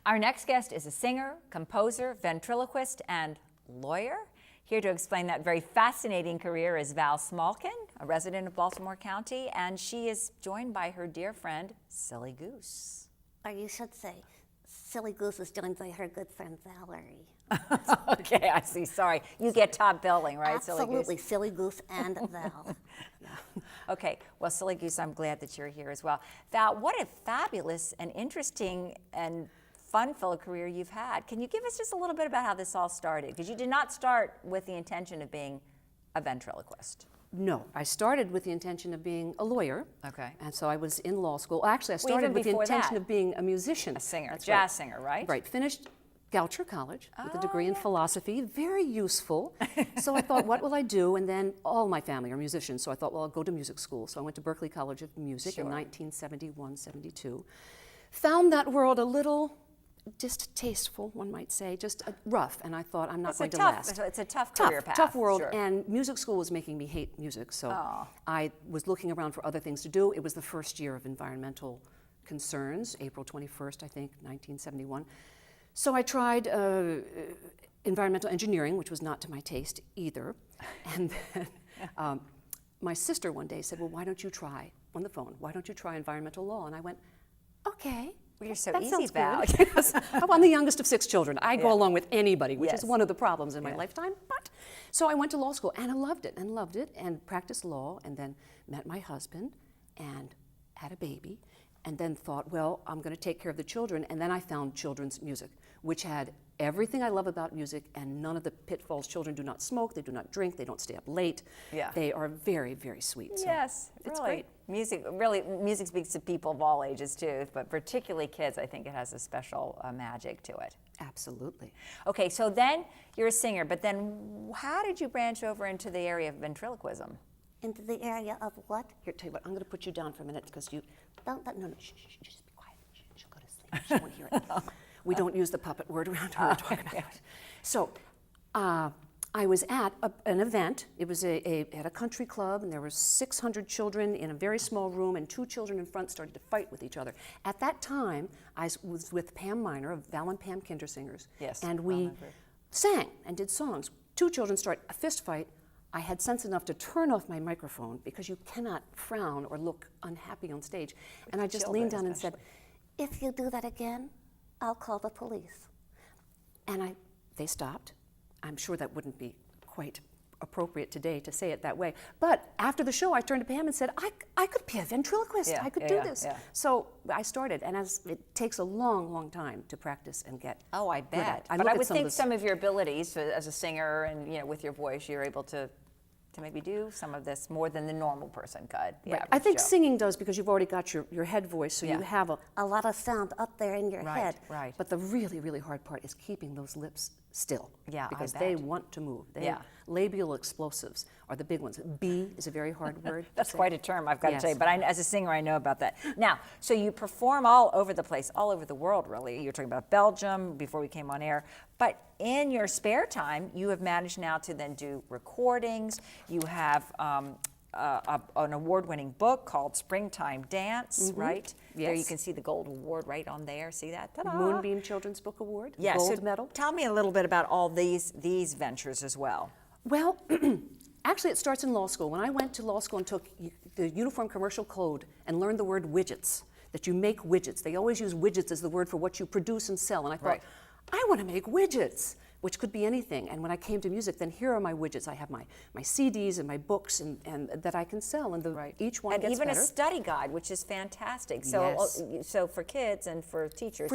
Our next guest is a singer, composer, ventriloquist, and lawyer. Here to explain that very fascinating career is Val Smalkin, a resident of Baltimore County, and she is joined by her dear friend, Silly Goose. Or you should say, Silly Goose is joined by her good friend, Valerie. Okay, I see. Sorry. You get top billing, right, Absolutely, Silly Goose and Val. Yeah. Okay, well, Silly Goose, I'm glad that you're here as well. Val, what a fabulous and interesting and fun-filled career you've had. Can you give us just a little bit about how this all started? Because you did not start with the intention of being a ventriloquist. No, I started with the intention of being a lawyer. Okay. And so I was in law school. Actually, I started with the intention of being a musician. A singer, That's jazz right. singer, right? Right. Finished Goucher College with a degree in philosophy, very useful. So I thought, what will I do? And then all my family are musicians, so I thought, well, I'll go to music school. So I went to Berklee College of Music in 1971, 72. Found that world a little distasteful, one might say, just rough, and I thought, I'm not going to last. It's a tough career path. Tough world, sure. And music school was making me hate music, so I was looking around for other things to do. It was the first year of environmental concerns, April 21st, I think, 1971. So I tried environmental engineering, which was not to my taste either. And then my sister one day said, well, why don't you try, on the phone, why don't you try environmental law? And I went, okay. Well, you're so that easy, Val. Yes. I'm the youngest of 6 children. I go along with anybody, which is one of the problems in my lifetime. But so I went to law school, and I loved it, and practiced law, and then met my husband, and had a baby, and then thought, well, I'm going to take care of the children, and then I found children's music, which had everything I love about music and none of the pitfalls. Children do not smoke, they do not drink, they don't stay up late. Yeah. They are very, very sweet. So yes, it's really. Great. Music speaks to people of all ages too, but particularly kids. I think it has a special magic to it. Absolutely. Okay, so then you're a singer, but then how did you branch over into the area of ventriloquism? Into the area of what? Here, tell you what, I'm going to put you down for a minute because you... No, shh, just be quiet. She'll go to sleep. She won't hear it. We don't use the puppet word around her. We're talking about it. So I was at an event. It was at a country club, and there were 600 children in a very small room, and 2 children in front started to fight with each other. At that time, I was with Pam Miner of Val and Pam Kindersingers. Yes. And we sang and did songs. 2 children start a fist fight. I had sense enough to turn off my microphone because you cannot frown or look unhappy on stage. And I just leaned down and said, if you do that again, I'll call the police. And they stopped. I'm sure that wouldn't be quite appropriate today to say it that way. But after the show, I turned to Pam and said, I could be a ventriloquist. I could do this. Yeah. So I started, and it takes a long, long time to practice and get Oh, I bet. But I would think some of your abilities as a singer and with your voice, you're able to maybe do some of this more than the normal person could. Right. I think singing does, because you've already got your head voice, so you have a lot of sound up there in your head. Right. But the really, really hard part is keeping those lips still. Yeah, because they want to move. Labial explosives are the big ones. B is a very hard word. That's quite a term, I've got to tell you. But as a singer, I know about that. Now, so you perform all over the place, all over the world, really. You're talking about Belgium before we came on air. But in your spare time, you have managed now to then do recordings. You have an award-winning book called Springtime Dance, right? Yes. There you can see the gold award right on there. See that? Ta-da! Moonbeam Children's Book Award, gold medal. Tell me a little bit about all these ventures as well. Well, actually it starts in law school. When I went to law school and took the Uniform Commercial Code and learned the word widgets, that you make widgets. They always use widgets as the word for what you produce and sell. And I thought, I want to make widgets, which could be anything. And when I came to music, then here are my widgets. I have my CDs and my books and that I can sell, and each one gets better. And even a study guide, which is fantastic. So, so for kids and for teachers,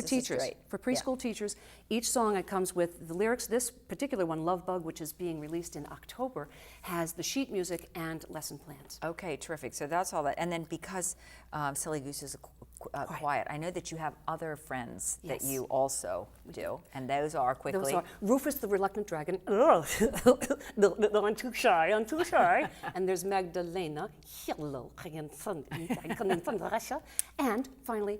for preschool teachers, each song it comes with the lyrics. This particular one, Love Bug, which is being released in October, has the sheet music and lesson plans. Okay, terrific. So that's all that. And then because Silly Goose is quiet, I know that you have other friends that you also do, and those are quickly. Those are Rufus the Reluctant Dragon. I'm too shy. And there's Magdalena. Hello, and finally,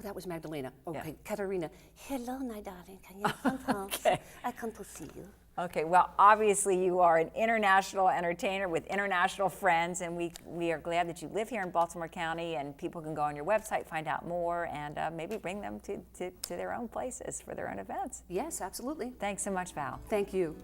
that was Magdalena. Okay, Katarina. Hello, my darling. Can you come home? I come to see you. Okay, well, obviously you are an international entertainer with international friends, and we are glad that you live here in Baltimore County, and people can go on your website, find out more, and maybe bring them to their own places for their own events. Yes, absolutely. Thanks so much, Val. Thank you.